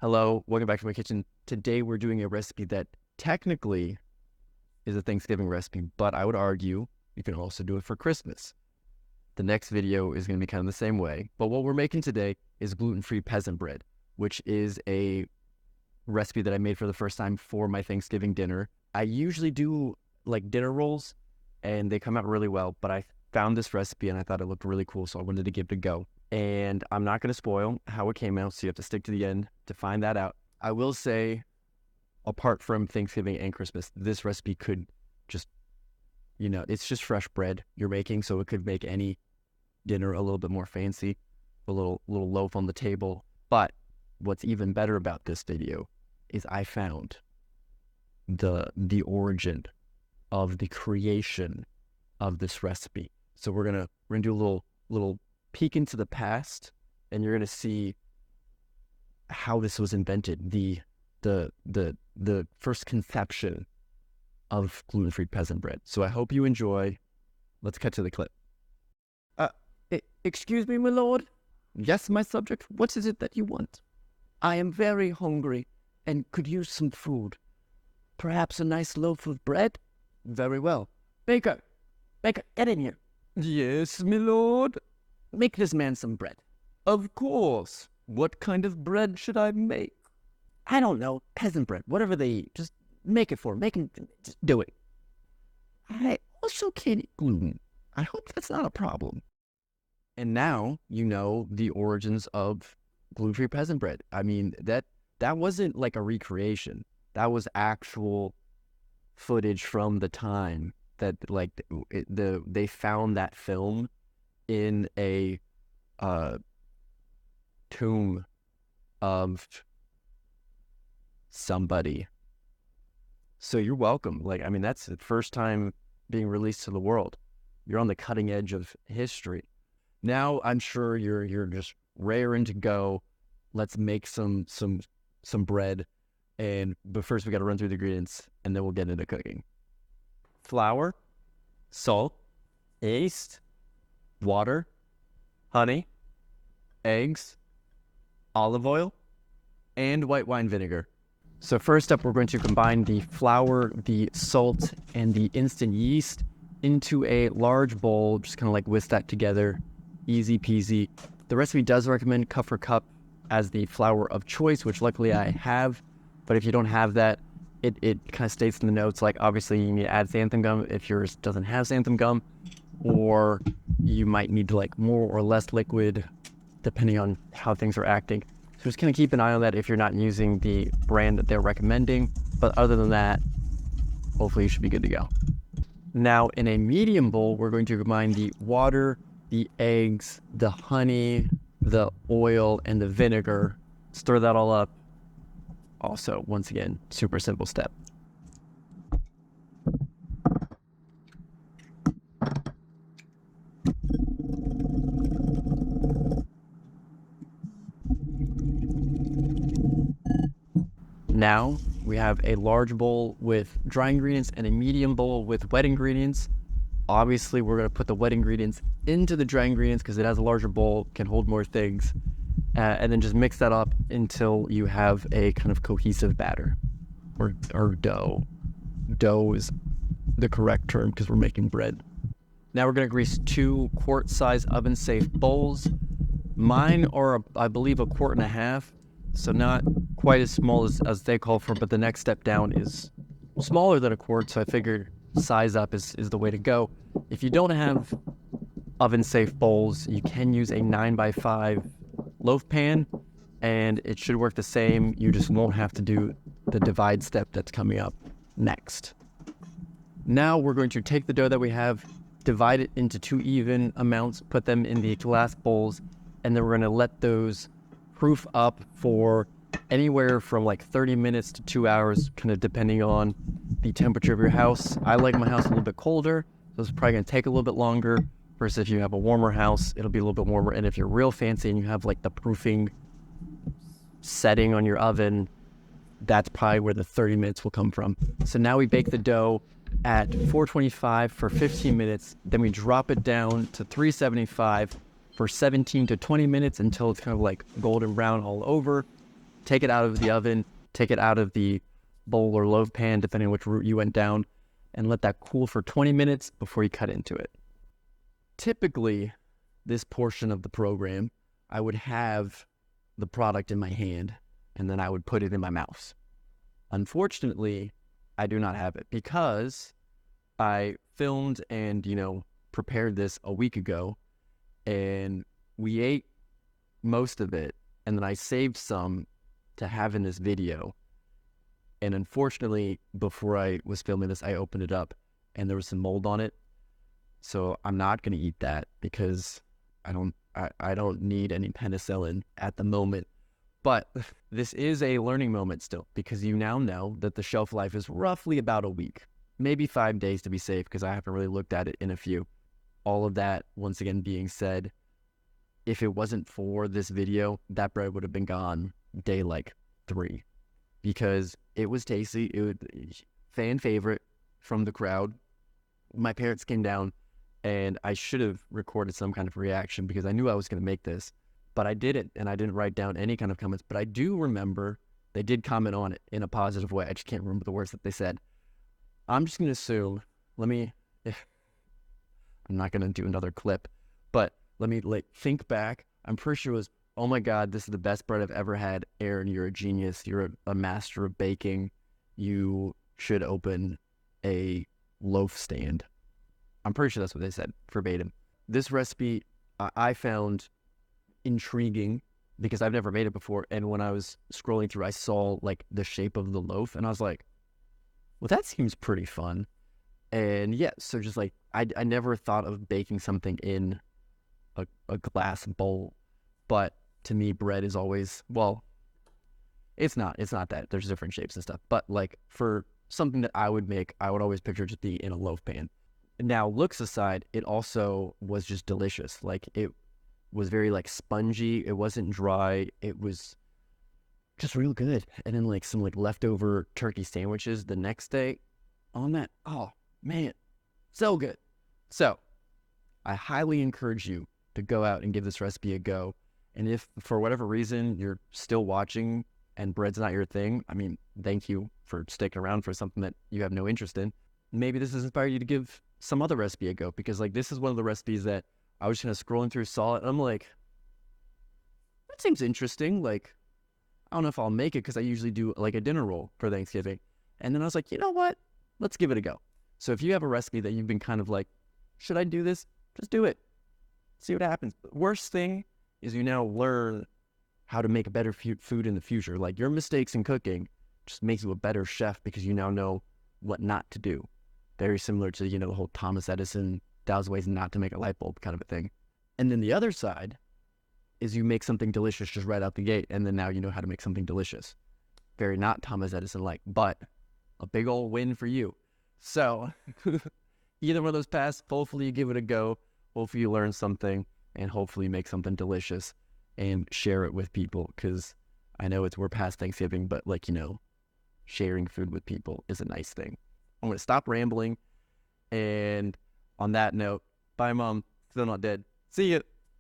Hello, welcome back to my kitchen. Today we're doing a recipe that technically is a Thanksgiving recipe, but I would argue you can also do it for Christmas. The next video is going to be kind of the same way, but what we're making today is gluten-free peasant bread, which is a recipe that I made for the first time for my Thanksgiving dinner. I usually do like dinner rolls and they come out really well, but I found this recipe and I thought it looked really cool, so I wanted to give it a go. And I'm not going to spoil how it came out, so you have to stick to the end to find that out. I will say, apart from Thanksgiving and Christmas, this recipe could just, it's just fresh bread you're making, so it could make any dinner a little bit more fancy, a little loaf on the table. But what's even better about this video is I found the origin of the creation of this recipe. So we're gonna do a little peek into the past, and you're gonna see how this was invented, the first conception of gluten-free peasant bread. So I hope you enjoy. Let's cut to the clip. Excuse me, my lord. Yes, my subject, what is it that you want? I am very hungry and could use some food. Perhaps a nice loaf of bread? Very well. Baker, get in here. Yes, my lord. Make this man some bread. Of course. What kind of bread should I make? I don't know, peasant bread, whatever they eat. Just make it for him. Just do it. I also can't eat gluten. I hope that's not a problem. And now you know the origins of gluten-free peasant bread. I mean, that wasn't like a recreation. That was actual footage from the time that they found that film in a tomb of somebody. So you're welcome. That's the first time being released to the world. You're on the cutting edge of history. Now I'm sure you're just raring to go. Let's make some bread. But first we got to run through the ingredients, and then we'll get into cooking. Flour, salt, yeast, water, honey, eggs, olive oil, and white wine vinegar. So first up, we're going to combine the flour, the salt, and the instant yeast into a large bowl. Just kind of like whisk that together. Easy peasy. The recipe does recommend cup for cup as the flour of choice, which luckily I have. But if you don't have that, it kind of states in the notes, like obviously you need to add xanthan gum if yours doesn't have xanthan gum, or you might need to like more or less liquid depending on how things are acting. So just kind of keep an eye on that if you're not using the brand that they're recommending. But other than that, hopefully you should be good to go. Now in a medium bowl, we're going to combine the water, the eggs, the honey, the oil, and the vinegar. Stir that all up. Also, once again, super simple step. Now we have a large bowl with dry ingredients and a medium bowl with wet ingredients. Obviously, we're going to put the wet ingredients into the dry ingredients because it has a larger bowl, can hold more things. And then just mix that up until you have a kind of cohesive batter or dough. Dough is the correct term because we're making bread. Now we're going to grease 2 quart-size oven-safe bowls. Mine are, I believe, 1.5 quarts, so not quite as small as they call for, but the next step down is smaller than 1 quart, so I figured size up is the way to go. If you don't have oven-safe bowls, you can use a 9x5 loaf pan, and it should work the same. You just won't have to do the divide step that's coming up next. Now we're going to take the dough that we have, divide it into 2 even amounts, put them in the glass bowls, and then we're going to let those proof up for anywhere from like 30 minutes to 2 hours, kind of depending on the temperature of your house. I like my house a little bit colder, so it's probably going to take a little bit longer. Versus if you have a warmer house, it'll be a little bit warmer. And if you're real fancy and you have like the proofing setting on your oven, that's probably where the 30 minutes will come from. So now we bake the dough at 425 for 15 minutes. Then we drop it down to 375 for 17 to 20 minutes until it's kind of like golden brown all over. take it out of the oven, take it out of the bowl or loaf pan, depending on which route you went down, and let that cool for 20 minutes before you cut into it. Typically, this portion of the program, I would have the product in my hand, and then I would put it in my mouth. Unfortunately, I do not have it because I filmed and, prepared this a week ago, and we ate most of it, and then I saved some to have in this video. And unfortunately, before I was filming this, I opened it up and there was some mold on it. So I'm not going to eat that because I don't need any penicillin at the moment. But this is a learning moment still, because you now know that the shelf life is roughly about a week, maybe 5 days to be safe, because I haven't really looked at it in a few. All of that, once again, being said, if it wasn't for this video, that bread would have been gone day like 3, because it was tasty. It was fan favorite from the crowd. My parents came down, and I should have recorded some kind of reaction because I knew I was going to make this, but I didn't, and I didn't write down any kind of comments. But I do remember they did comment on it in a positive way. I just can't remember the words that they said. I'm just going to assume, I'm not going to do another clip, but let me think back. I'm pretty sure it was, oh my God, this is the best bread I've ever had. Aaron, you're a genius. You're a master of baking. You should open a loaf stand. I'm pretty sure that's what they said, verbatim. This recipe I found intriguing because I've never made it before. And when I was scrolling through, I saw the shape of the loaf, and I was like, well, that seems pretty fun. And yeah, so just I never thought of baking something in a glass bowl, but to me, bread is always, well, it's not that. There's different shapes and stuff, but for something that I would make, I would always picture just being in a loaf pan. Now, looks aside, it also was just delicious. It was very spongy. It wasn't dry. It was just real good. And then some leftover turkey sandwiches the next day on that. Oh man, so good. So I highly encourage you to go out and give this recipe a go. And if for whatever reason you're still watching and bread's not your thing, I mean, thank you for sticking around for something that you have no interest in. Maybe this has inspired you to give some other recipe a go, because this is one of the recipes that I was kind of scrolling through, saw it, and I'm like, that seems interesting. I don't know if I'll make it because I usually do a dinner roll for Thanksgiving. And then I was like, you know what? Let's give it a go. So if you have a recipe that you've been kind of should I do this? Just do it. See what happens. The worst thing is you now learn how to make a better food in the future. Your mistakes in cooking just makes you a better chef because you now know what not to do. Very similar to, the whole Thomas Edison 1,000 ways not to make a light bulb kind of a thing. And then the other side is you make something delicious just right out the gate, and then now you know how to make something delicious. Very not Thomas Edison-like, but a big old win for you. So either one of those paths, hopefully you give it a go. Hopefully you learn something, and hopefully make something delicious and share it with people, because I know we're past Thanksgiving, but sharing food with people is a nice thing. I'm going to stop rambling, and on that note, bye, Mom. Still not dead. See you.